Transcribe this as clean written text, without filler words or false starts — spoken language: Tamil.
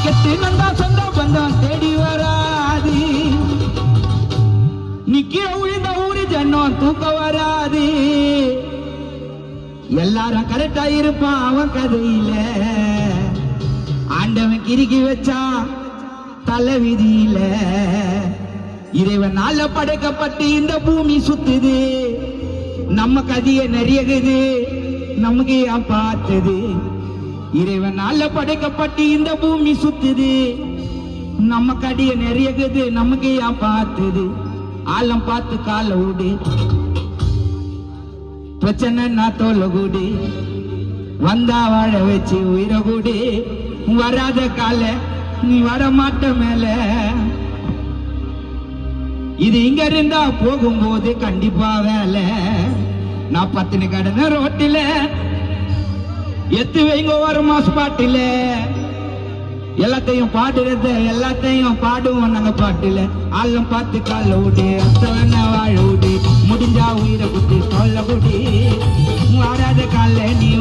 கெட்டு வந்தா சொந்த பந்தம் தேடி வராது. நிக்கிற உழிந்த ஊரு ஜன்னம் தூக்க வராது. எல்லாரும் கரெக்டா இருப்பான் அவன் கதையில. ஆண்டவன் கிறுக்கி வச்சா தலை விதியில. இறைவன் நாள படைக்கப்பட்டு இந்த பூமி சுத்துது. நம்ம கதிய நிறையகுது நமக்கு ஏன் பார்த்தது. இறைவன் நாள படைக்கப்பட்டு இந்த பூமி சுத்துது. நம்ம கடிய நிறையகுது நமக்கு ஏன் பார்த்தது. ஆழம் பார்த்து கால விடு. பிரச்சனை நான் தோல கூடி. வந்தா வாழ வச்சு உயிரை கூடி. வராத கால நீ வர மாட்ட மேல. இது இங்க இருந்தா போகும்போது கண்டிப்பா வேலை. நான் பத்தினி கடன ரோட்டில எத்து வைங்க ஒரு மாசம் பாட்டில. எல்லாத்தையும் பாடுறத எல்லாத்தையும் பாடுவோம் நாங்க பாட்டுல. ஆழம் பார்த்து கால விடு. அத்தவன வாழ விடு. முடிஞ்சா உயிரை குட்டி சொல்ல குடி. வராத கால நீ